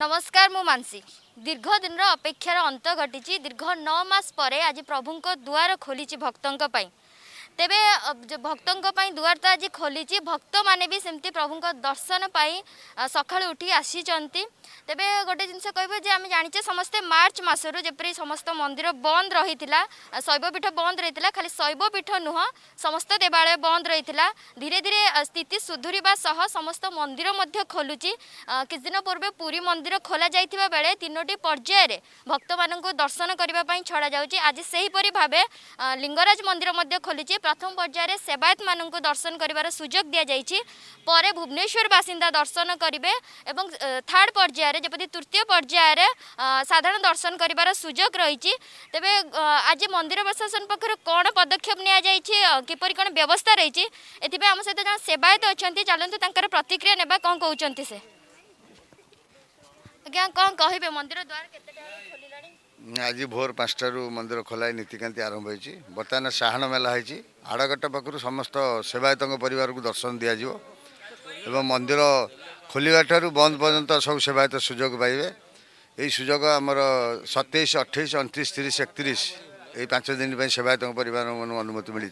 नमस्कार मु मानसी दीर्घ दिन अपेक्षार अंत घटी दीर्घ 9 मास परे आज प्रभु दुआर खोली भक्तों तेबे भक्तों दुआर तो आज खोली भक्त माने भी सेमती प्रभु दर्शन पाई सका उठी आसी तेबे गोटे जिनस कह आम जाचे समस्ते मार्च मसरू जपरी समस्त मंदिर बंद रही शैवपीठ बंद रही खाली शैवपीठ नुह समस्त देवालय बंद रही धीरे धीरे स्थिति सुधुरवा सह समस्त मंदिर खोलुची किछ दिन पूर्व पुरी मंदिर खोल जाइथिबा बेले तीनोटी पर्यायर भक्त मानक दर्शन करने छड़ा जाउची आज सेहीपरि भावे लिंगराज मंदिर खोली प्रथम पर्यायर सेवायत मानक दर्शन कर सुजोग दि जाइए पर भुवनेश्वर बासिंदा दर्शन करेंगे एवं थर्ड पर्यायर जपति तृतीय पर्यायर साधारण दर्शन कर सुजोग रही तेबे आज मंदिर प्रशासन पक्ष कौन पदक्षेप निपर कौन व्यवस्था रही आम सहित जन सेवायत अच्छा चलतु प्रतिक्रिया नेबा कौन कहते से आज्ञा कौन कहे मंदिर द्वार के आज भोर 5टारू मंदिर खोलाई नीतिकांति आरंभ होती बर्तमान साहाण मेला होती आड़गट पाखु समस्त सेवायत परिवार को दर्शन दिज्व एवं मंदिर खोलिया ठारू बंद पर्यंत सब सेवायत सुजोग पाइबे यही सुजोग आमर 27, 28, 29, 30, 31 यही 5 दिन सेवायत परिवार अनुमति मिली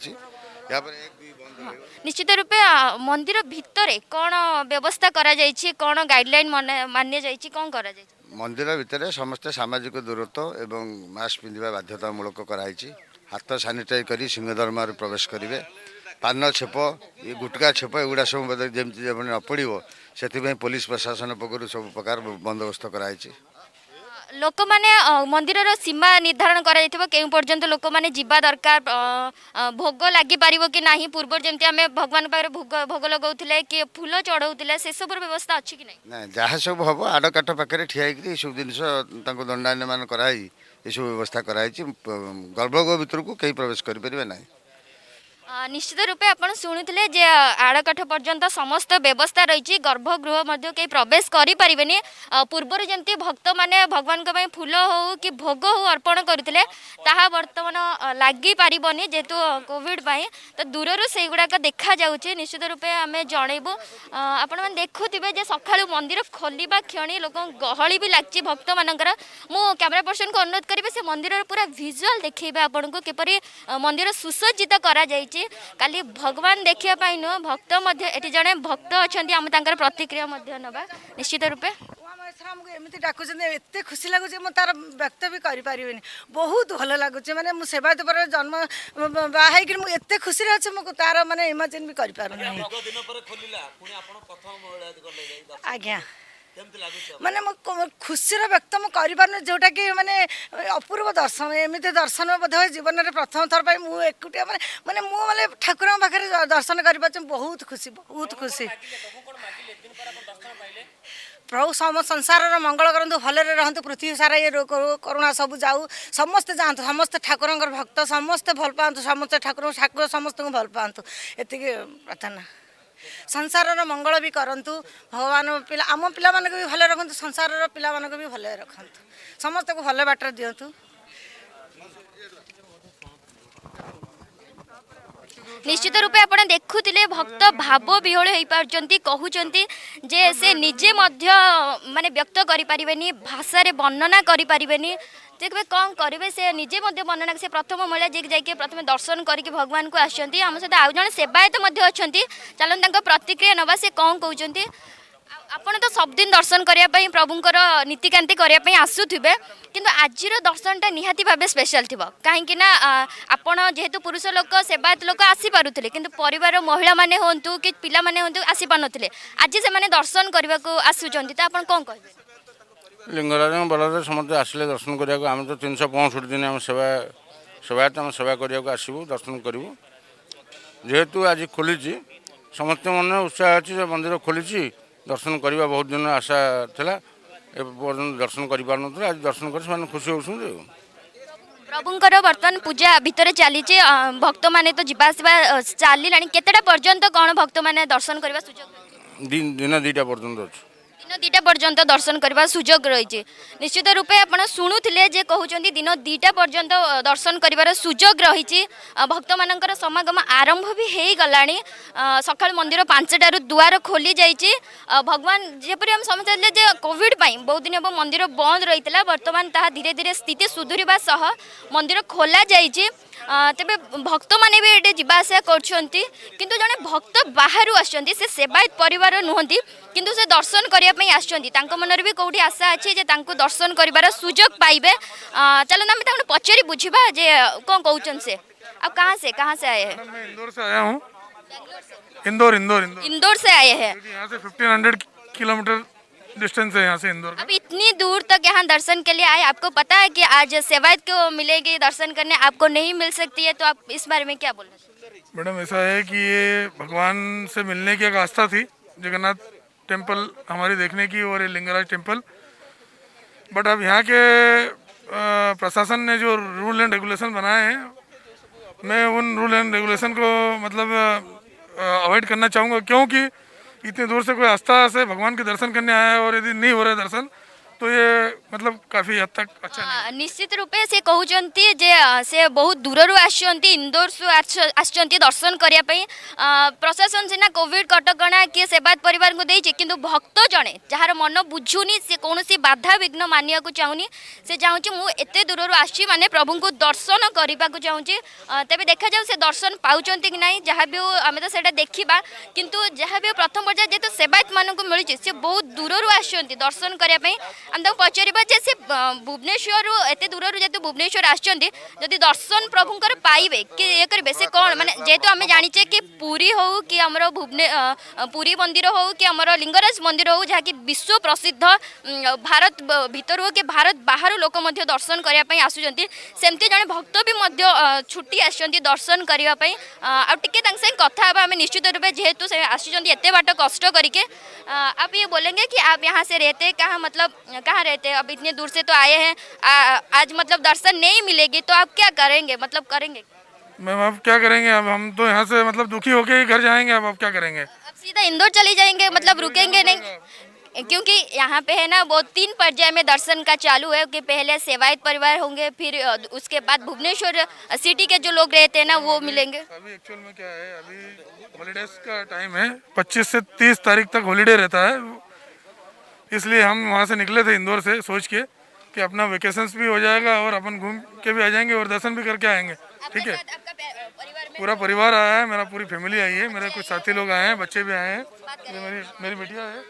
निश्चित रूपे मंदिर भितर कौन व्यवस्था करा कौन गाइडलाइन मान्य जाइए कौन करा मंदिर भितर समस्त सामाजिक दूरत्व एवं मास्क पिंधा बाध्यतामूलक कराई हाथ सानिटाइज कर सिंहधर्म प्रवेश करेंगे पान छेप ये गुटका छेप एगुड़ा सब जमी न पड़ो से पुलिस प्रशासन पक्ष सब प्रकार बंदोबस्त कराई लोक माने मंदिर सीमा निर्धारण करा पर्यंत लोक माने जीवा दरकार भोग लगी पारिबो कि नाही पूर्व जमती आम भगवान पाखे भोग लगाउथिले कि फूल चढ़ाउथिले से सब व्यवस्था अच्छी कि नहीं जहाँ सब हम आड़काठ पाखे ठिया सब जिनस दंडायमान कराई ये सब व्यवस्था कराई गर्भगृह भितर को कहीं प्रवेश करें ना निश्चित रूपे आप शुणुले जे आड़काठ पर्यंत समस्त व्यवस्था रही गर्भगृह कहीं प्रवेश करें पूर्वर जमी भक्त मैंने भगवान फूल हो कि भोग हो अर्पण करते बर्तमान लगी पारबनी जेहेतु कोविड तो दूर से गुड़ाक देखा जाऊँगी निश्चित रूपे आम जनइबू आपण मैंने देखुवे सका मंदिर खोलवा क्षणी लोक गहली भी लगी भक्त मानकर मु कैमरा पर्सन को अनुरोध करी से मंदिर पूरा विजुआल देखिए आपन को किपरि मंदिर सुसज्जित करा काली भगवान देखिया नुह भक्त ये जड़े भक्त अच्छा प्रतिक्रिया नवा निश्चित रूपे एमती डाकुच एत खुशी लगुच तार व्यक्त भी करें बहुत भल लगुच मैंने मुझे सेवायत पर जन्म बाहर मुझे खुशी अच्छे मुझे तार मानने इमाजिन भी कर आज्ञा माने खुशी व्यक्त मुझे जोटा कि माने अपूर्व दर्शन एमती दर्शन बोध जीवन में प्रथम थर पर मुझे एकुटिया माने मुझे ठाकुर पाखे दर्शन कर बहुत खुशी प्रभु संसार मंगल करूँ भले रहतु पृथ्वी सारा ये करुणा सब जाऊ समस्ते जातु समस्त ठाकुर भक्त समस्ते भल पातु समस्त ठाकुर ठाकुर समस्त को भल पातु एति प्रार्थना संसार मंगल भी करंतु भगवान पिला आम पिला मानक भी भले रखु संसार पिला मानक भी भले रखु समस्त को भले बाटर दिंतु निश्चित रूपे आप देखुले भक्त भाव विहल हो पार्टी कहते जे से निजे माने व्यक्त करें भाषा वर्णना करें देखिए कौन करेंगे से निजे वर्णना से प्रथम महिला जी जाकि प्रथम दर्शन करके भगवान को आसती आम सहित आउ जड़े सेवायत अच्छा चलते प्रतिक्रिया नवा से कौन कहते आपण तो सबदिन दर्शन करने प्रभुंर नीतिकांति करने आसुवे किंतु आज दर्शनटा निहाती भाव स्पेशल थी कहीं आपण जेहेतु पुरुष लोक सेवायत लोक आसी पारुथिले किंतु परिवार महिला माने होंतु कि पिला माने होंतु आसी पारुनथिले आज से माने दर्शन करने को आसुचंती तो आपण कौन कहबे लिंगराज बलराज समस्त आसिले दर्शन करिया आम तो 365 दिन आम सेवायत आम सेवा करिया आसबू दर्शन करूँ जेहेतु आज खोली समस्त मन उत्साह अच्छी मंदिर खोली दर्शन करने बहुत दिन आशा थिला पर्यटन दर्शन कर आज दर्शन कर खुशी होती प्रभुंर बर्तमान पूजा भितर चली भक्त माने तो जीवासवा चलला केतटा पर्यंत कौन भक्त माने दर्शन करने सुजोग दिन 2टा पर्यटन अच्छे दिन 2टा पर्यंत दर्शन करबा सुजोग रही निश्चित रूपे आपण शुणुले जे कहते दिन 2टा पर्यंत दर्शन कर सुजोग रही भक्त मानकर समागम आरंभ भी हो गला सका मंदिर 5टारू दुआर खोली जाइए भगवान जपरी हम समझे कोविड बहुत दिन हम मंदिर बंद रही है बर्तमान ताहा धीरे धीरे स्थिति सुधुरवा सह मंदिर खोला जाइए तेबे भक्त माने भी ये जावासा करछंती किंतु जने भक्त बाहर आछंती से सेवायत परिवार नुहंती किंतु से दर्शन करिया पई आछंती तांको मनरे भी कोठी आशा अछि जे तांको दर्शन करिवार सुजोग पाइबे चलो ना मैं तांको पचरी बुझिबा जे कोन कहउछन से अब कहां से आए हैं मैं इंदौर से आया हूँ। इंदौर से आए हैं यहाँ से 1500 किलोमीटर डिस्टेंस है यहाँ से इंदौर का। अब इतनी दूर तक यहाँ दर्शन के लिए आए आपको पता है कि आज सेवायत को मिलेगी दर्शन करने आपको नहीं मिल सकती है तो आप इस बारे में क्या बोलना चाहते हैं? मैडम ऐसा है कि ये भगवान से मिलने की एक आस्था थी जगन्नाथ टेम्पल हमारी देखने की और ये लिंगराज टेम्पल बट अब यहाँ के प्रशासन ने जो रूल एंड रेगुलेशन बनाए हैं मैं उन रूल एंड रेगुलेशन को मतलब अवॉइड करना चाहूँगा क्योंकि इतनी दूर से कोई आस्था से भगवान के दर्शन करने आया है और यदि नहीं हो रहा है दर्शन तो ये मतलब काफी हद तक अच्छा नहीं। निश्चित रूपे से कहते जे से बहुत दूर आसुँच इंदौर आसुँच दर्शन करने प्रशासन सीना कोविड कटकणा किए सेवायत परिवार को देती किंतु भक्त जड़े जार मन बुझुनी से कौन बाधा विघ्न मानिया चाहूनी से चाहूँ मुझे एत दूर आसी माने प्रभु को दर्शन करने को चाहूँगी तेज देखा जाऊ से दर्शन पाँच कि ना जहाँ भी आम तो से देखा किंतु जहाँ भी प्रथम पर्याय जेहतु सेवायत मानक मिली सी बहुत दूर आसुँच दर्शन करने आम तो पचारा जे से भुवनेश्वर एत दूर जेहतु भुवनेश्वर आदि दर्शन प्रभुंर पाइबे कि ये करेंगे से कौन माने जेहेतु आम जाचे कि पुरी हो कि आमर पुरी मंदिर हो कि आमर लिंगराज मंदिर हो जहाँकि विश्व प्रसिद्ध भारत भीतर हो कि भारत बाहर लोक दर्शन करने आसुँच सेमती जड़े भक्त भी छुट्टी आसुँच दर्शन करने आगे कथा आम निश्चित रूप जेहेतु से आसुँच एत बाट कष्ट करके आप ये बोलेंगे कि आप यहाँ से रहते कहाँ मतलब कहाँ रहते हैं अब इतने दूर से तो आए हैं आज मतलब दर्शन नहीं मिलेगी तो आप क्या करेंगे मतलब करेंगे मैम अब क्या करेंगे अब हम तो यहाँ से मतलब दुखी होके ही घर जाएंगे अब क्या करेंगे अब सीधा इंदौर चले जाएंगे मतलब रुकेंगे नहीं क्योंकि यहाँ पे है ना वो 3 पर्याय में दर्शन का चालू है कि पहले सेवायत परिवार होंगे फिर उसके बाद भुवनेश्वर सिटी के जो लोग रहते हैं ना वो मिलेंगे। अभी एक्चुअल में क्या है अभी हॉलीडेज का टाइम है 25 से 30 तारीख तक हॉलीडे रहता है इसलिए हम वहाँ से निकले थे इंदौर से सोच के कि अपना वेकेशंस भी हो जाएगा और अपन घूम के भी आ जाएंगे और दर्शन भी करके आएंगे। ठीक है पूरा परिवार आया है मेरा पूरी फैमिली आई है मेरे कुछ साथी लोग आए हैं बच्चे भी आए हैं मेरी बेटिया है।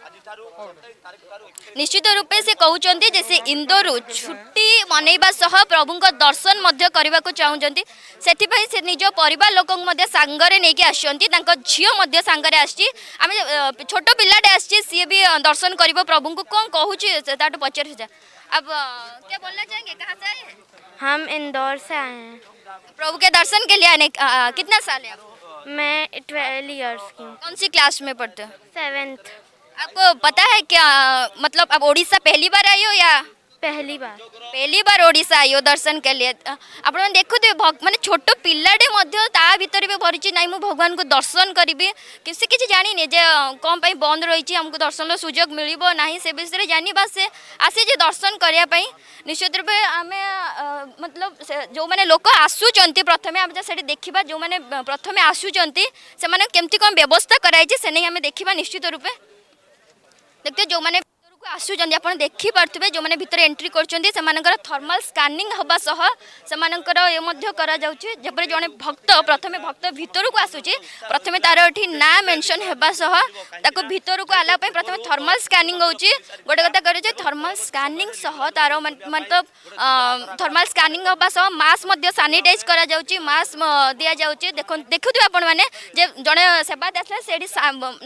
निश्चित रूप से कहते जैसे इंदौर छुट्टी मनैबा सह प्रभु का दर्शन करने को चाहते से निज परिवार लोक सांगरे नहीं आसता झील सांगरे आम छोट पिलाटे आसी सी भी दर्शन कर प्रभु को कौन कहूँ पचार अब क्या बोलना चाहेंगे कहाँ से आए हैं? हम इंदौर से आए हैं। प्रभु के दर्शन के लिए आने कितना साल है आपको? मैं 12 इयर्स की हूँ। कौन सी क्लास में पढ़ते हो? 7th। आपको पता है क्या मतलब अब ओडिशा पहली बार आई हो या पहली बार ओडिशा आई हो दर्शन के लिए आप देखु माने छोट पिलाटे भितर भी भरी ना मु भगवान को दर्शन करी किसी किसी जानी जे कौन पाई बंद रही हमको दर्शन सुजोग मिलिबो नहीं से विषय जानी बास से आसी जे दर्शन करने निश्चित रूप आम मतलब जो मैंने लोक आसुंच प्रथम आम से देखा जो मैंने प्रथम आसुंच से केमती कौन व्यवस्था कराई से नहीं आम देखा निश्चित रूपे देखते जो मैंने आसुँच आप देखिपे जो मैंने भीतर एंट्री कर थर्माल स्कानिंग हवा सह से जब जड़े भक्त प्रथम भक्त भीतर को आसूँ प्रथम तार ये ना मेंशन होगा सह भीतर को आला प्रथम थर्माल स्कानिंग होचे गोटे कथा कर थर्माल स्कानिंग सह तार मतलब थर्माल स्कानिंग हवा सह मास्क सानिटाइज करा मास्क दि जाऊँगी देखुए आपण मैंने जड़े सेवायत आसला से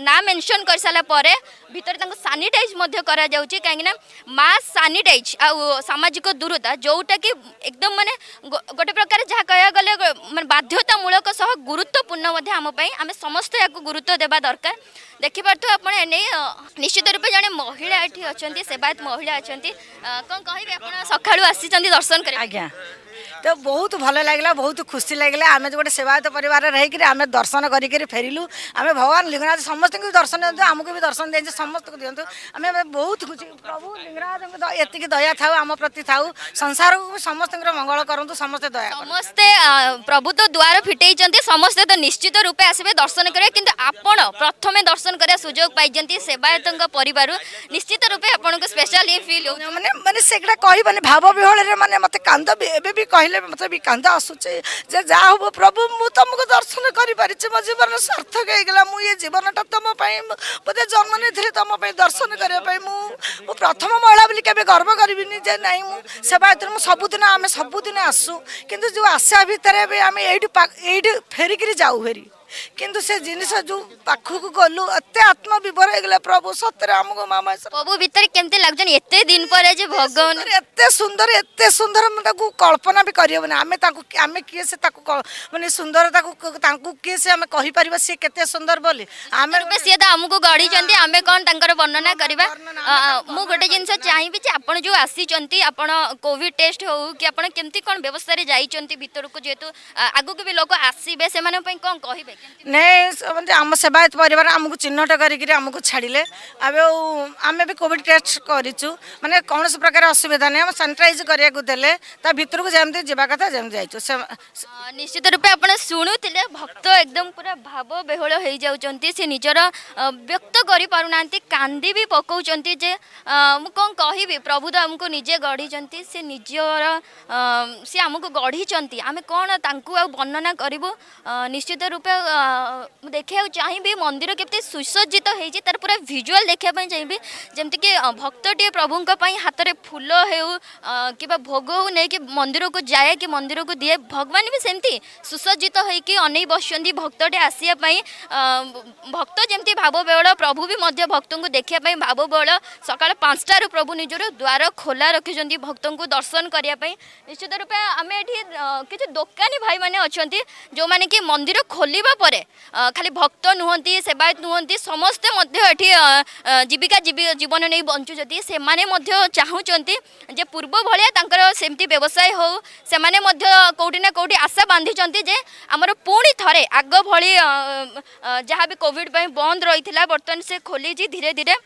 ना मेंशन कर सारापर भीतर सानिटाइज करा जाउची कहीं मास्क सानिटाइज आ सामाजिक दूरता जोटा कि एकदम माने गोटे प्रकार जहाँ कह गले माने बाध्यतामूलक सह गुरुत्वपूर्ण आम समस्त या गुरुत्व देवा दरकार देखिपे आप निश्चित रूप जड़े महिला ये अच्छा सेवायत महिला अच्छा कौन कहे आप सका आसी दर्शन कर आज्ञा तो बहुत भल लगे बहुत खुशी लगे आम जो गोटे सेवायत परिवार रहीकि आम दर्शन करी फेरिलु आम भगवान लिंगराज समस्त को दर्शन दिंतु आमको भी दर्शन दें समस्त को दिंतु आम बहुत खुशी प्रभु लिंगराज एति दया था आम प्रति था संसार को समस्त मंगल करूँ समस्त दया समस्ते प्रभु तो द्वार फिटई समस्ते तो निश्चित रूपे आसबे दर्शन करेंगे किंतु आपण प्रथमे दर्शन करा सुजोग पाई सेवायत परिवार निश्चित रूपे आपको स्पेशल ये फील हो माने माने सेगड़ा कही माने भाव विहल माने मत कांद एबे भी कहले मत भी कांद आसुचे जे जा हो प्रभु मु तुमको दर्शन करि परिचे मो जीवन सार्थक हे गेला मु ये जीवनटा तुम पई बोधे जन्म नै थिले तुम पई दर्शन करे पई मु प्रथम महिला बोली केबे गर्व करबिनी जे नाही मु सेवायत मु सबुदिन आसु किंतु जो आशा भितर भी आम एठी फेरिकी जाऊ फेरी किंतु से जिनिस जो पाखक गलु एत आत्मविभोर हो प्रभु सतरे आमको मामा प्रभु भीतर केमते लागजन एते दिन पर जे भगवान एत सुंदर ताकू कल्पना भी करहबनी आम किए से माने सुंदरता किए से आम कहीपर सी केते सुंदर बोली आम सी तो आमको गढ़ी आम कौन तांकर वर्णना करवा मु गोटे जिनस चाहिए जे आपण जो आसी आपण कोविड टेस्ट हो कि आपण केमती कौन व्यवस्था जाइचंती भीतर को जेतु आगु को भी लोग आसीबे से माने पई कौन कहिबे नहीं आम सेवायत परिवार आमको चिन्हट करमको छाड़े आम भी कोविड टेस्ट करूँ माने कौन प्रकार असुविधा नहीं आम सानिटाइज कराया भितर को जमी जावा कथा जमी जाइए निश्चित रूपे आप शुणुले भक्त एकदम पूरा भाव बेहल हो जाती से निजर व्यक्त कर पारना कांदी भी पकाउं जे मु कौन कहि प्रभु तो आमको निजे गढ़ी से निजर सी आमको गढ़ी आम कौन वर्णना करूँ निश्चित रूपे देखा चाहिए मंदिर केते सुसज्जित होती तार पूरा भिजुआल देखा चाहिए जमती कि भक्तटे प्रभु हाथ में फूल हो कि भोग हो नहीं कि मंदिर को जाए कि मंदिर को दिए भगवान भी सेमती सुसज्जित होगी अनै बसुँच भक्तटे आसापी भक्त जमी भाव बेहल प्रभु भी भक्त को देखापी भाव बेहल सका 5टारू प्रभु निजर द्वार खोला रखिंट भक्त को दर्शन करने निश्चित रूपे आम ये किसी दोकानी भाई मैंने अच्छा जो मैंने कि मंदिर खोलिबा परे खाली भक्त नुहंती सेवायत नुहंती समस्ते जीविका जीवन नहीं बंचुचंती से माने चाहूचंती जे पूर्व भलिया तांकर सेमती व्यवसाय हो से माने कोठी ना कोठी आशा बांधिचंती जे हमर पुणी थरे आग भली जहाँ भी कोविड बंद रही बर्तमान से खोली धीरे धीरे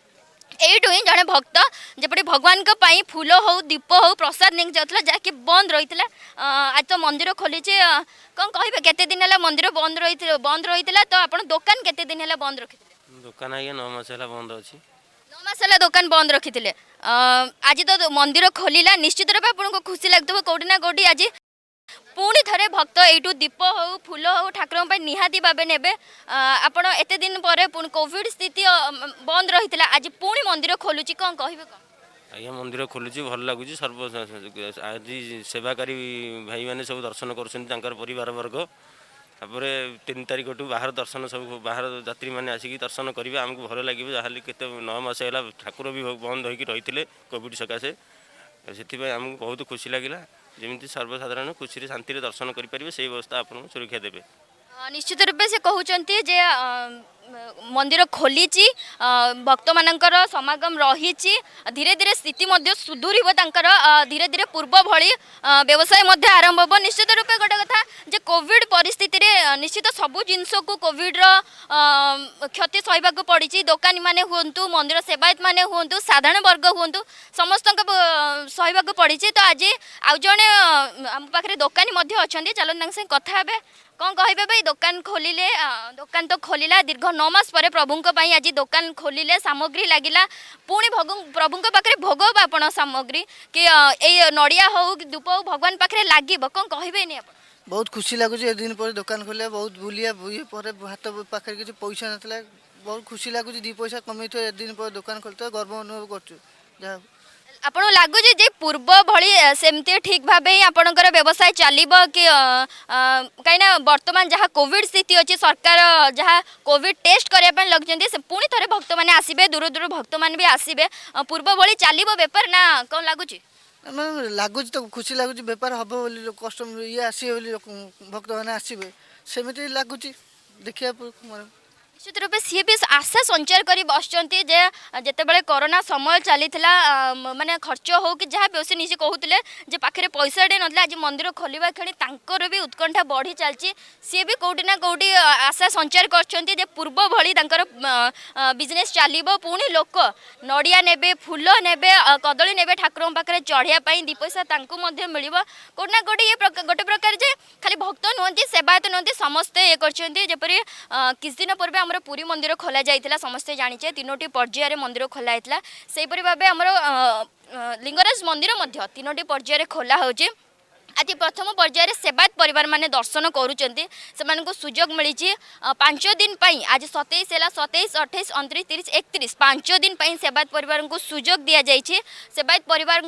एठू ही जड़े भक्त जपटे भगवान फूल हो दीप हो प्रसाद नहीं जाता जहाँकि बंद रही आज तो मंदिर खोली कौन कहे केते दिन है मंदिर बंद रही तो आप दुकान केते दिन है बंद रखी दुकान आगे 9 मास बंद अच्छी 9 मास है दुकान बंद रखी आज तो मंदिर खोलिला निश्चित रूप आपको खुशी लगता कौटी ना कौटी आज पुणी थे भक्त यू दीप हो फूल हो ठाकुर निहाती भावे ने आपड़ एत दिन पर कोविड स्थिति बंद रही आज पुणी मंदिर खोलुची कौन कहे कौन आज्ञा मंदिर खोलुची भल लगुच सर्व आज सेवाकारी भाई मैंने सब दर्शन कर परिवार वर्ग तापर 3 तारिख टू बाहर दर्शन सब बाहर यात्री मैंने आसिक दर्शन करेंगे आमको भल लगे जहाँ के 9 मास है ठाकुर भी बंद होकर रही कोविड सकाशे से आमको बहुत खुशी लगे जमी सर्वसाधारण खुशी शांति दर्शन करेंगे से व्यवस्था आपको सुरक्षा देवे निश्चित रूपे से कहते जे मंदिर खोली भक्त मानकर समागम रही धीरे धीरे स्थिति सुधुर धीरे धीरे पूर्व भली व्यवसाय आरंभ हो निश्चित रूपे गोटे कथा जे कोविड परिस्थिति रे निश्चित सबू जिनस को कोविड क्षति सहवा पड़ी दोकानी माने हुंतु मंदिर सेवायत माने हुंतु साधारण वर्ग हुंतु समस्त सहवा पड़ी तो आज आउ जड़े आम पाखे दोकानी अच्छा चलो कथा हे कौन कहे भाई दुकान खोलिले दुकान तो खोलिला दीर्घ 9 मास पर प्रभु आज दुकान खोलिले सामग्री लगिला पुणी प्रभु पाखे भोग आपण सामग्री कि नड़िया हो कि धूप हो भगवान पाखे लगे कौन कहे नहीं बहुत खुशी लगुच दिन पर दुकान खोलिया बहुत बुलिया पर हाथ पाखे किसी पैसा ना बहुत खुशी लगुच 2 पैसा कमी दिन पर दुकान खोलते गर्व अनुभव कर आपन लागुच जे पूर्व भली सेमती ठीक भाव ही आपणकर व्यवसाय चलो कि कहीं बर्तमान जहाँ कोविड स्थिति अच्छी सरकार जहाँ कोविड टेस्ट करने लगे से पुणी थे भक्त मैंने आसबे दूर दूर भक्त मैंने भी आसबे पूर्व भली चलो बेपार ना कौन लगुच लगुच तो खुशी लगुच बेपार हम बोली कस्टमर ये आसबे भक्त मैंने आसबे सेमती लगुच देखिए निश्चित रूपे सी भी आशा संचार कर बसुँच जितेबाला कोरोना समय चली माने खर्च हो कि जहाँ भी से निजे कहते जे पाखे पैसाटे ना आज मंदिर खोलवा क्षणी तांकर भी उत्कंठा बढ़ी चलती सी भी कौटी ना कौटी आशा संचार कर पूर्व भली बिजनेस चलो पुणी लोक नड़िया ने फूल ने कदली ने ठाकुर पाखे चढ़ाई दी पैसा मिल कौटी ना कौटी ये गोटे प्रकार जे खाली भक्त नुहति सेवायत नुहति समस्ते ये करपरी किछ दिन पूर्व आम पुरी मंदिर खोल जाइए समस्ते जाचे 3टी पर्यायर मंदिर खोल से भाव आम लिंगराज मंदिर 3टी पर्यायर खोला हो आज प्रथम पर्यायर सेवायत परिवार माने दर्शन करुँच सुजोग मिली 5 दिन आज 27 है 27, 28, 29, 30, 31 5 दिन सेवायत परिवार को सुजोग दि जाइए सेवायत परिवार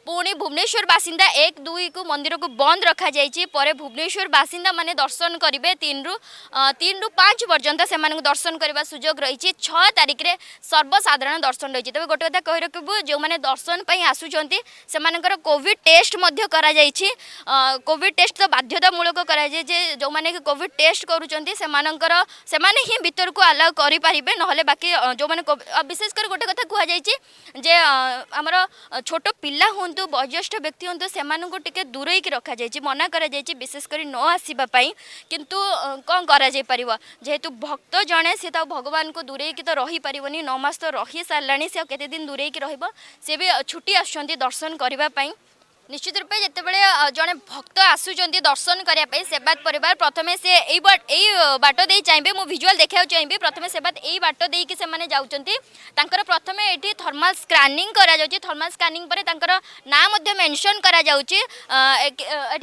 पुणी भुवनेश्वर बासिंदा 1, 2 को मंदिर को बंद रखा जाइए भुवनेश्वर बासिंदा माने दर्शन करेंगे 3 रु 5 पर्यंत से दर्शन करने सुजोग रही 6 तारिख में सर्वसाधारण दर्शन रही तब गोटे कथा कही रखू जो मैंने दर्शन आसुँच से कोविड टेस्ट कोविड टेस्ट तो बाध्यतामूलक कराए जो मैंने कोविड टेस्ट करुँचे ही भीतर को अलाउ करेंगे ना बाकी जो मैंने विशेषकर गोटे कथा कहुई आमर छोट पिला हूँ वयोज्येष्ठ व्यक्ति हूँ से दूरे रखा मना कर विशेषकर न आसवाई किंतु कौन करेतु भक्त जड़े सी तो भगवान को दूरे तो रही पारनी 9 मास तो रही सारा सी केते दिन दूरे सी भी छुट्टी आसुँच दर्शन करने निश्चित रूपे जितेबाला जड़े भक्त आसुँच दर्शन करने सेवायत परिवार प्रथम से बाट दे चाहिए मु विजुअल देखा चाहिए प्रथम सेवायत यही बाट देकी से जाऊँगी प्रथम ये थर्माल स्कानिंग थर्माल स्कानिंग पर ना मेंशन करा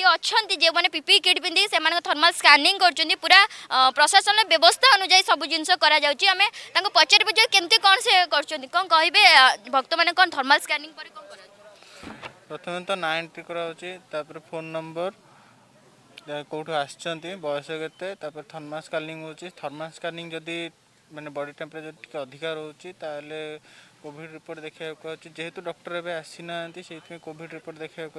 अच्छा जो मैंने पीपी किट पिंधि से थर्माल स्कानिंग कर पूरा प्रशासन व्यवस्था अनुजाई सब जिनस आम पचार बुझे केमती कौन से कौन कहे भक्त मैंने कौन थर्माल स्कानिंग पर कौन प्रथम तो ना एंट्री कराऊँगी फोन नंबर कौटू आसछंती बयस के थर्माल स्कानिंग होची थर्माल स्कानिंग जदि मैंने बॉडी टेम्परेचर टी अधिका रोचे ताले कोविड रिपोर्ट देखा जेहेतु डॉक्टर एवं आसी ना से कोविड रिपोर्ट देखा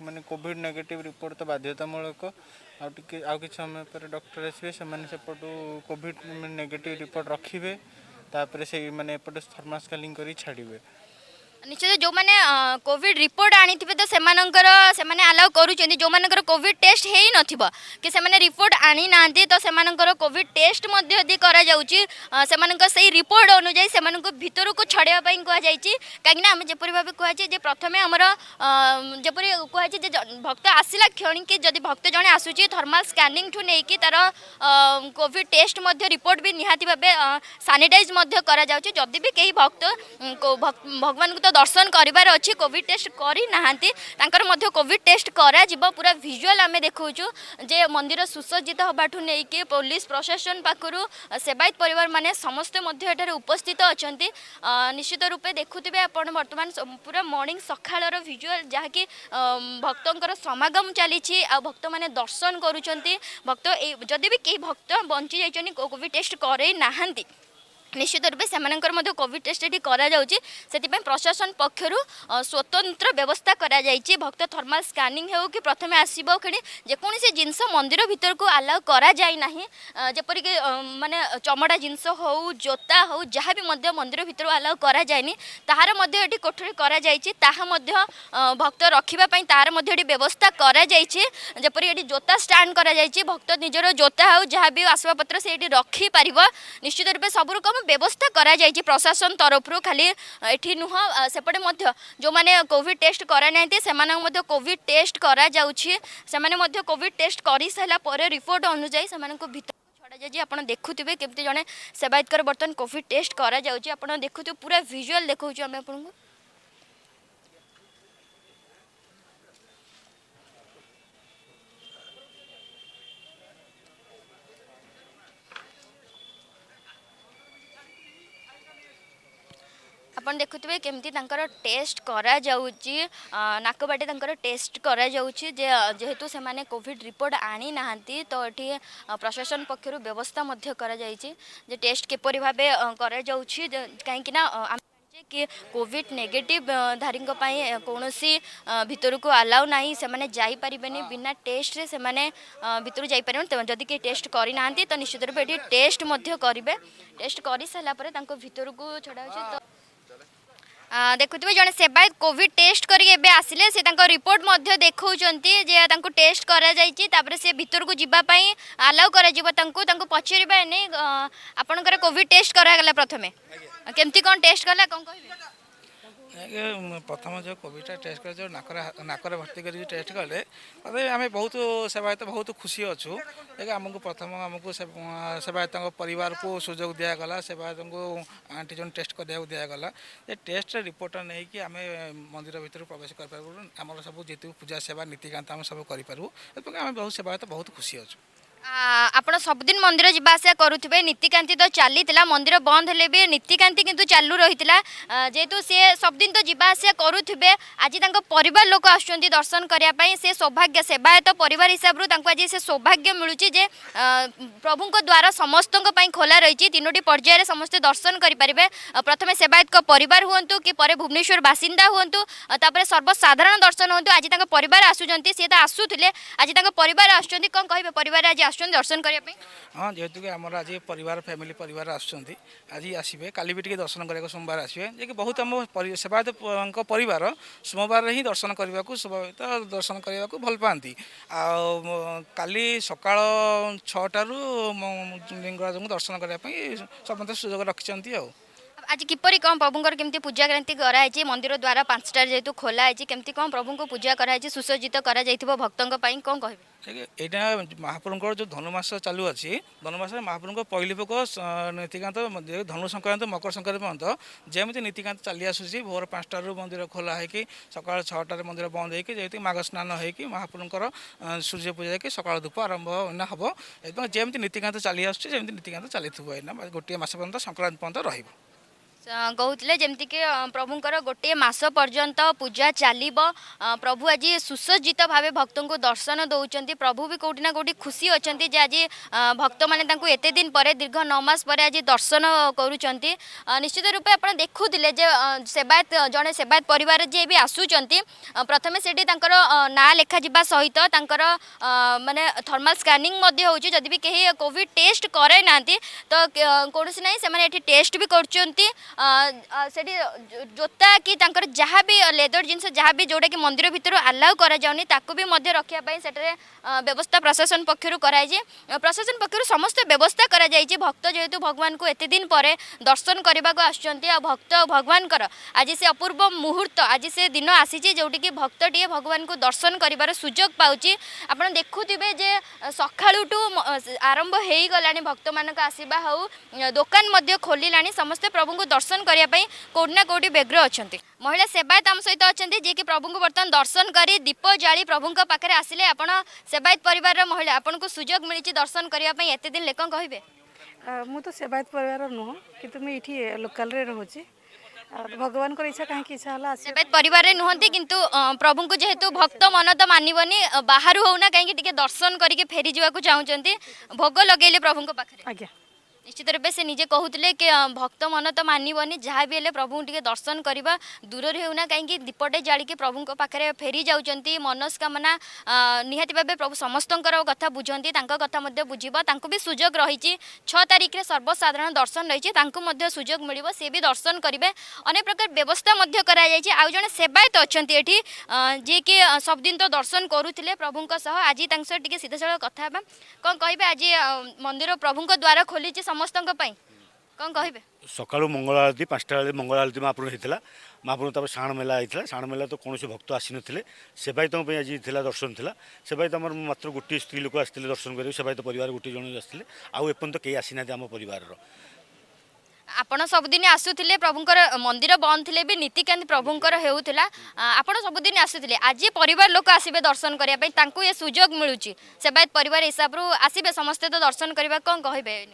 मैंने कोविड नेगेटिव रिपोर्ट तो बाध्यतामूलक आउ कि समय पर डॉक्टर आसवे से कोविड नेगेटिव रिपोर्ट रखिए तापर से मैंने एपटे थर्माल स्कानिंग कर छाड़े निश्चित जो मैंने कोविड रिपोर्ट आनी तो से अलाउ करुँच जो मान कोविड टेस्ट हो न कि से रिपोर्ट आनी ना तो से कोविड टेस्ट से रिपोर्ट अनुजाई से भीतर को छड़ाई कहुई कहीं आम जपरी भाव कहुए प्रथम आमर जपरी कहुए भक्त आसला क्षण कि जब भक्त जड़े आसूँ थर्माल स्कानिंग ठू नहीं तार कोविड टेस्ट रिपोर्ट भी निहाती भाव सानिटाइज जदि भी कई भक्त भगवान को तो दर्शन करार अच्छी कोविड टेस्ट करना कोविड टेस्ट करा पूरा विजुअल आम देखु जे मंदिर सुसज्जित होबाठू नहीं कि पुलिस प्रशासन पाखु सेवायत परिवार माने समस्ते उपस्थित अच्छा निश्चित रूपे देखुवे आपण बर्तमान पूरा मॉर्निंग सकाळर विजुअल जहाँकि भक्तों समागम चली भक्त मैंने दर्शन करुँच भक्त जदि भी कई भक्त बंची जाइए कोविड टेस्ट करे नाहंती निश्चित रूपे से कोविड टेस्ट ये करा प्रशासन पक्षर स्वतंत्र व्यवस्था करा भक्त थर्माल स्कानिंग हो कि प्रथम आसो कि जेकोसी जिनस मंदिर भीतर को अलाउ करा जाए ना जपरिक माने चमड़ा जिनस हो जोता हो जहाँ भी मंदिर भीतर अलाउ करा जाए तार कोठरी करा भक्त रखापी तार व्यवस्था करा जपरी ये जोता स्टाण्ड करा भक्त निजर जोता हो जहाँ भी आसबाबपत्र से रखिपार निश्चित रूपे सब रकम व्यवस्था करा जाइए प्रशासन तरफ खाली एठी नुह सेपटे जो मैंने कोविड टेस्ट करा कोविड टेस्ट करा से कोविड टेस्ट कर सारा रिपोर्ट अनुजाई से भीतर छड़ा जाए आप देखुवे केमती जड़े सेवायतकर बर्तमान कोविड टेस्ट करा देखुवे पूरा विजुअल देखा आम आपको अपन देखुवे केमती टेस्ट करा नाकबाटी टेस्ट करा जेहेतु से माने कोविड रिपोर्ट आनी ना तो ये प्रशासन पक्षर व्यवस्था करा जे टेस्ट किपरि भाव करा कहीं कि कोविड नेगेटिव धारी कौन भितर को अलाउ नहीं से माने जाई परिबेनी बिना टेस्ट रे से माने भितर जाई परिबेनी जदि कि टेस्ट करि नांती तो निश्चित रूप एटी टेस्ट मध्य करिवे टेस्ट करि साला परे तांको भितर को छडा होची तो देखुवे जड़े सेवायत कोविड टेस्ट करके आसिले से रिपोर्ट मध्य देखौचंती जे तांको टेस्ट करा जायछि तापर से भितर को जीवा पई अलाउ करा जिवो तांको पछरिबा नै आपनकर कोविड टेस्ट करा गला प्रथमे केमती कोन टेस्ट करला कोन कहबे प्रथम जो कोविड टेस्ट कर जो नाकर भर्ती कर टेस्ट कले आम बहुत सेवायत बहुत खुशी अच्छू आमको प्रथम आमको सेवायत परिवार को सुजोग दिगला सेवायत को एंटीजन टेस्ट कर दिगला टेस्ट रिपोर्ट नहीं कि आम मंदिर भर प्रवेश कर सब जी पूजा सेवा नीतिकांत आम सब करूँ आम बहुत सेवायत बहुत खुशी अच्छू आपण सबदिन मंदिर जीवा आसा करुथिबे नीतिकांति तो चली मंदिर बंद हेले भी नीतिकांति किंतु चालू रहितला जेहेतु से सबदिन तो जीवा आसा करुथिबे आज तांको परिवार लोक आछुंती दर्शन करिया पई से सौभाग्य सेवायत परिवार हिसाब रु तांको आज से सौभाग्य मिलुची जे प्रभु को द्वारा समस्तक पई खोला रहिची तीनोटी पर्याय रे समस्त दर्शन करि परिबे प्रथमे सेवायत को परिवार हुंतु कि परे भुवनेश्वर बासिंदा हुंतु तापरे सर्वसाधारण दर्शन हुंतु आज तांको परिवार आसुचंती से तो आसुथिले आज तांको परिवार आछुंती कोन कहबे परिवार आज दर्शन करने हाँ जेहेतु कि आम आज परिवार फैमिली परिवार आसुँच आज आसवे काली भी टे दर्शन करने सोमवार आसवे जे कि बहुत आम सेवायत परिवार सोमवार ही दर्शन करने को सेवायत दर्शन करने को भल पाती काली सकाळ 6टारू लिंगराज को दर्शन करने समस्त सुजोग रखिंट आज किपरि कम प्रभुंकर केमती पूजा क्रांति कराई मंदिर द्वारा 5टा जेहेतु खोला है केमती कम प्रभु को पूजा कराई सुसज्जित करा भक्तों कौन कह यहाँ महाप्रभुଙ୍କର जो धनुमास चालू अच्छी धनुमास महाप्रभु पहली पोक नीतिकांत धनु संक्रांत मकर संक्रांति पर्यंत जमी नीतिकांत चली आसूसी भोर 5टारू मंदिर खोला है सका 6टार मंदिर बंद होगी जेहतु माघ स्नान होगी महाप्रभुଙ୍କର सूर्य पूजा कि सका धूप आरंभ हम जमी नीतिकांत चली आसूसी नीतिकांत चली गोटे मस पर्यंत संक्रांति पर्यंत रही कहते जमती कि प्रभुंकर गोटे मास पर्यंत पूजा चलिब प्रभु आज सुसज्जित भाव भक्त को दर्शन दौरान प्रभु भी कौटिना कौटि खुशी अच्छा आज भक्त मैंने एत दिन पर दीर्घ 9 मास पर आज दर्शन करुँच निश्चित रूपे आप देखुले सेवायत जड़े सेवायत परिवार जी भी आसुँच प्रथम से ना लेखा जा सहित माने थर्माल स्कानिंग होदी भी कहीं कोविड टेस्ट करे ना तो कौन ना से टेस्ट भी कर जोता कि जहाँ भी लेदर जिनस जहाँ भी जोटा कि मंदिर भितर अलाउ करा जाउनी ताकू भी मध्य रखापी से व्यवस्था प्रशासन पक्षर कराई प्रशासन पक्षर समस्त व्यवस्था करा जाइए भक्त जेहेतु भगवान को एते दिन पर दर्शन करने को आसुँच भक्त भगवान आज से अपूर्व मुहूर्त आज से दिन आसी जोटि कि भक्तटे भगवान को दर्शन कर सुजोग पाँच आप देखुवे जे सकाळुठू आरंभ हो गला भक्त मान आसवा हूँ दुकान खोलिला समस्ते प्रभु को दर्शन करने कौटि ना कौटि व्यग्र अच्छा महिला सेवायत आम सहित अच्छा जी कि प्रभु को बर्तमान दर्शन कर दीप जाली प्रभु पाखे आसिले आपण सेवायत परिवार महिला आपन को सुजोग मिली दर्शन करने एत दिन कौन कहे मु तो सेवायत परिवार नुह कि मुझे लोकाल रोचे भगवान को इच्छा कहीं इच्छा है सेवायत परिवार नुहति किंतु प्रभु को जेहेतु भक्त मन तो मानवनी बाहर होना कहीं दर्शन करके फेरी जावाक चाहते भोग लगे प्रभु पाखे आज्ञा निश्चित रूपे से निजे कहते कि भक्त मन तो मानवनी जहाँ भी है प्रभु टे दर्शन करवा दूर होना कहीं दीपटे जाड़ी प्रभु पाखे फेरी जाऊँच मनस्कामना निहाती भाव प्रभु समस्त कथा बुझती कथा बुझब भी सुजोग रही 6 तारिख में सर्वसाधारण दर्शन रही सुजोग मिल सी भी दर्शन करेंगे अनेक प्रकार व्यवस्था आउ जड़े सेवायत अच्छा ये जी कि सबदिन तो दर्शन करुले प्रभु आज टे सीधासल कथा कौन कहे आज मंदिर प्रभु द्वारा खोली समस्त कौन कहे सकाळु मंगल आरती 5टा बेले मंगल आरती महाप्रभु होता महाप्रभु साण मेला होता साण मेला तो कौन भक्त आसी ना सेवायतों आज दर्शन था सेवायत आम मात्र गोटे स्त्री लोक आसते दर्शन कर सेवायत परिवार गोटे जन आसते आउ एपर्यंत कई आसी ना आम परिवार आपण सबुदिन आसुले प्रभुंकर मंदिर बंद थे भी नीतिकांत प्रभुंकर होता आपण सबुदिन आसुले आज परिवार लोक आसबे दर्शन करने ये सुजोग मिलूँ सेवायत परिवार हिसाब रू आसबे समस्ते तो दर्शन करने कौन कहे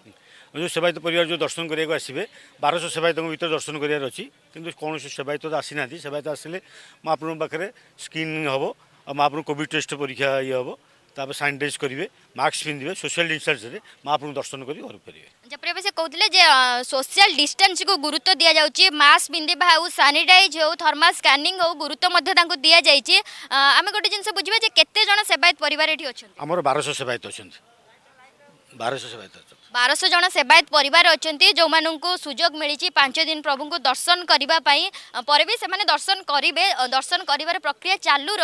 जो सेवायत परिवार जो दर्शन करने आसबे 1200 सेवायत भर दर्शन करार अच्छी किंतु कौन सेवायत तो आसी ना सेवायत आसिले महाप्रभु पाखे स्क्रीनिंग हम और महाप्रभु कोविड टेस्ट परीक्षा ये हम तापर सानिटाइज करेंगे मास्क पिंधे सोशल डिस्टेंस महाप्रभु दर्शन कर घर फेर जपरी से कहते जे सोशल डिस्टेंस को गुरुत्व दि जाऊँगी मास्क पिंधा हो सानिटाइज हो थर्माल स्कानिंग हो गुरुत्व दि जाइए आम गोटे जिन बुझे केते जन सेवायत परिवार ये अच्छा आमर 1200 सेवायत अच्छा 1200 सेवायत अच्छा 1200 जन सेवायत परिवार अच्छा जो मानू सुजोग मिली 5 दिन प्रभु को दर्शन करने पर भी से दर्शन करेंगे दर्शन कर प्रक्रिया चालू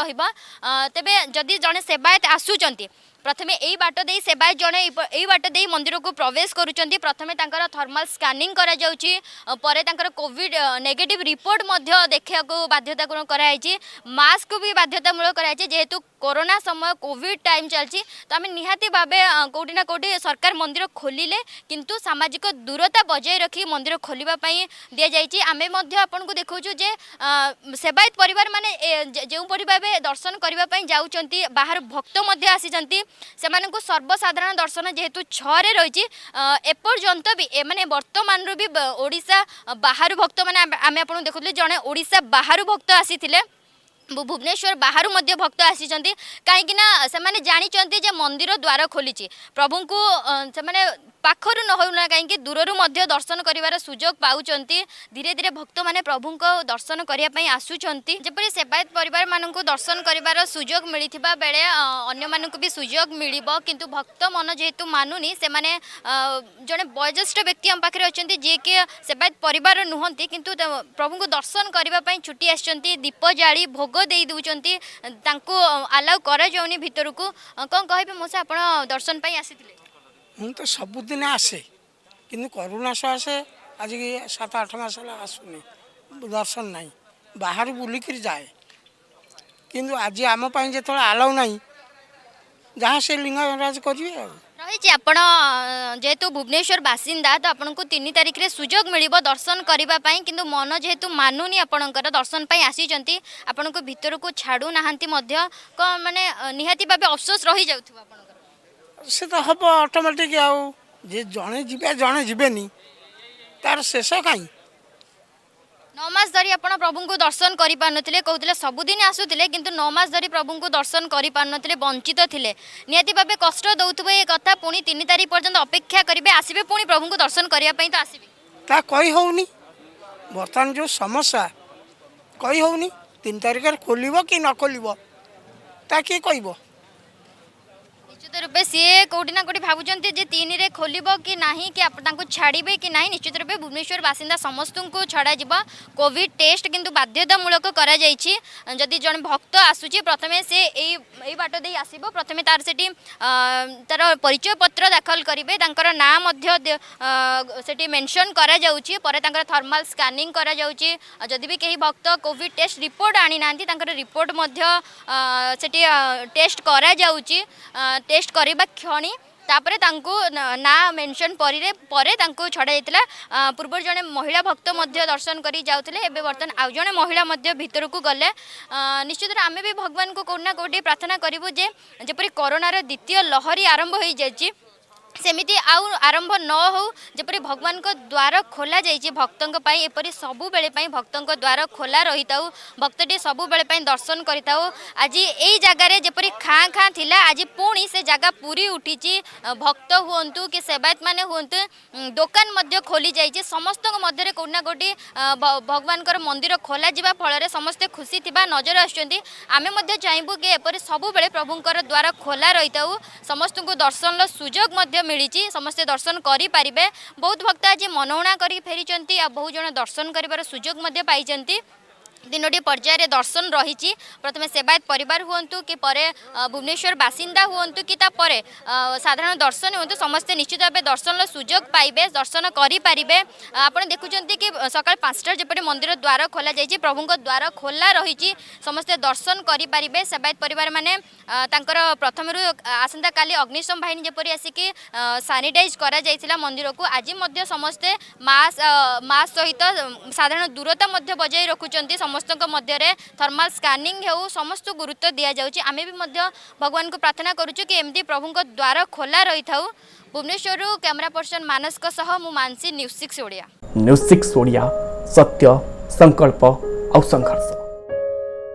तेबे जदि जड़े सेवायत आसुचंती प्रथमे यही बाट दे सेवायत जड़े यही बाट दे मंदिर को प्रवेश करुँच प्रथमे थर्माल स्कानिंग पर कोविड नेगेटिव रिपोर्ट देखा बाध्यतापूर्ण कराई मास्क भी बाध्यतामूलक कराई जेहेतु कोरोना समय कोविड टाइम चलती तो आम निहाती भावे कौटी ना कौटी सरकार मंदिर खोलिले किंतु सामाजिक दूरता बजाय रखी मंदिर खोलने दि जाइए आम आपन को देखा जे सेवायत परिवार माने जो भाव दर्शन करने जाऊँच बाहर भक्त आसी से सर्वसाधारण दर्शन जेहेतु 6 रही एपर्यंत भी माने वर्तमान भी ओडिशा बाहर भक्त मैंने आम आप देखुले जड़े ओडिशा बाहर भक्त आसी भुवनेश्वर बाहर मध्य भक्त आसी कहीं जानी मंदिर द्वार खोली प्रभु को से पाखर न होना कहीं दूर दर्शन कर सुजोग पाँच धीरे धीरे भक्त मैंने प्रभु को दर्शन करने आसुंच जपरी सेवायत परिवार मानक दर्शन कर सुजोग मिलता बेले अन्य मानक भी सुजोग मिल किंतु भक्त मन जेहेतु मानुनी से माने जड़े वयोज्येष्ठ व्यक्ति आम पाखे अच्छा जी कि सेवायत परिवार नुहति किंतु प्रभु को दर्शन करने छुट्टी आसछंती दीप जाली भोग दे दौरान आलाउ कर जाऊनी भितर को कौन कहे मौसा आप दर्शन आसी ମୁଁ ତ ସବୁଦିନ ଆସେ କିନ୍ତୁ କରୋନା ସକାଶେ ଆଜି 7-8 ମାସ ହେଲା ଆସୁନି ଦର୍ଶନ ନାହିଁ ବାହାରୁ ବୁଲିକିରି ଯାଏ କିନ୍ତୁ ଆଜି ଆମ ପାଇଁ ଯେତେବେଳେ ଆଲାଉ ନାହିଁ ଯାହା ସେ ଲିଙ୍ଗରାଜ କରିବେ ଆଉ रही आपण जेहेतु भुवनेश्वर बासिंदा तो आपन को 3 तारिख रे सुजोग मिलिबो दर्शन करने किंतु मन जेहेतु मानुनी आपणकर दर्शन आसीचंती आपन को भीतर को छाड़ू नाहंती मध्य माने निहाती भाबे अफसोस रही जाउथबो आपणकर से तो हम ऑटोमेटिक आउ जे जणे जिबे जणे जिबेनी तार शेष कहीं 9 मास धरी आपण प्रभु को दर्शन करि पारनथिले कहउथिले सबुदिन आसुथिले किंतु 9 मास धरी प्रभु को दर्शन करि पारनथिले वंचित थिले नियति भाबे कष्ट दउथबे ए कथा पुनी 3 तारिख पर्यंत अपेक्षा करिवे आसीबे पुनी प्रभु को दर्शन करिया पई तो आसीबे ता कहि होउनी वर्तमान जो समस्या कहि होउनी 3 तारिख रे खोलिबो कि न खोलिबो ता के कहिबो निश्चित रूपे सी कौटी ना कौटी भावुं 3 रे खोल कि ना कि छाड़े कि ना निश्चित रूपे भुवनेश्वर बासिंदा समस्त को छड़ा कोविड टेस्ट किंतु बाध्यतामूलक जदि जन भक्त आसूची प्रथमे से यही बाट दे आसब प्रथमे तार से तार परिचय पत्र दाखल करेंगे ना से मेंशन करा पर थर्माल स्कानिंग करा जदि भी कहीं भक्त कोविड टेस्ट रिपोर्ट आनी ना रिपोर्ट से टेस्ट करा टेस्ट करवा क्षणी तापरे ना मेंशन परे छड़ा जाता पूर्व जड़े महिला भक्त दर्शन कर जाते एवं बर्तमान आउ जड़े महिला भीतर को गले निश्चित आम भी भगवान को कौटना कौटी प्रार्थना करूँ जे जपरी कोरोनार द्वितीय लहरी आरंभ हो जाए सेमिति आउ आरंभ न हो जपरी भगवान को द्वार खोला जाइए भक्तों पर एपरी सबु बेले भक्तों द्वार खोला रही था भक्तटी सबु बेले दर्शन करिता आज यही जगार जपरी खाँ खाँ थिला आज पुणी से जगह पूरी उठी भक्त हुंतु कि सेवायत माने हुंतु दुकान मध्य खोली जाइए समस्त मध्य कौटना कौटी भगवान मंदिर खोल जा फल समस्ते खुशी थी नजर आम चाहबू कि एपरी सबु बेले प्रभुंर द्वार खोला रही था समस्त को दर्शन सुजोग मिली समस्ते दर्शन करें बहुत भक्त आज मनौणा कर फेरी बहुत जन दर्शन कर सुजोग पाई 3टी पर्यायर दर्शन रही प्रथम सेवायत परिवार हुंतु कि परे भुवनेश्वर बासिंदा हुंतु कि तापरे साधारण दर्शन हुंतु समस्ते निश्चित भाव दर्शन सुजोग पाइबे दर्शन करें आप देखुं कि सकाल 5टा जपटे मंदिर द्वार खोल जाइए प्रभु द्वार खोला रही समस्ते दर्शन करें सेवायत परिवार माने प्रथम आसंता काली अग्निशम बाहिनी जपरी आसिकी सानिटाइज करा जाइथिला मंदिर को आज समस्ते मास्क सहित साधारण दूरता बजाय रखुचंती समस्त मध्य थर्माल स्कानिंग हो समस्त गुरुत्व दि जाउची आमे भी मध्य भगवान को प्रार्थना करूँ कि एमती प्रभु द्वार खोला रही था भुवनेश्वर कैमरा पर्सन मानस मु मानसी न्यूज़ 6 ओडिया न्यूज़ 6 ओडिया सत्य संकल्प और संघर्ष।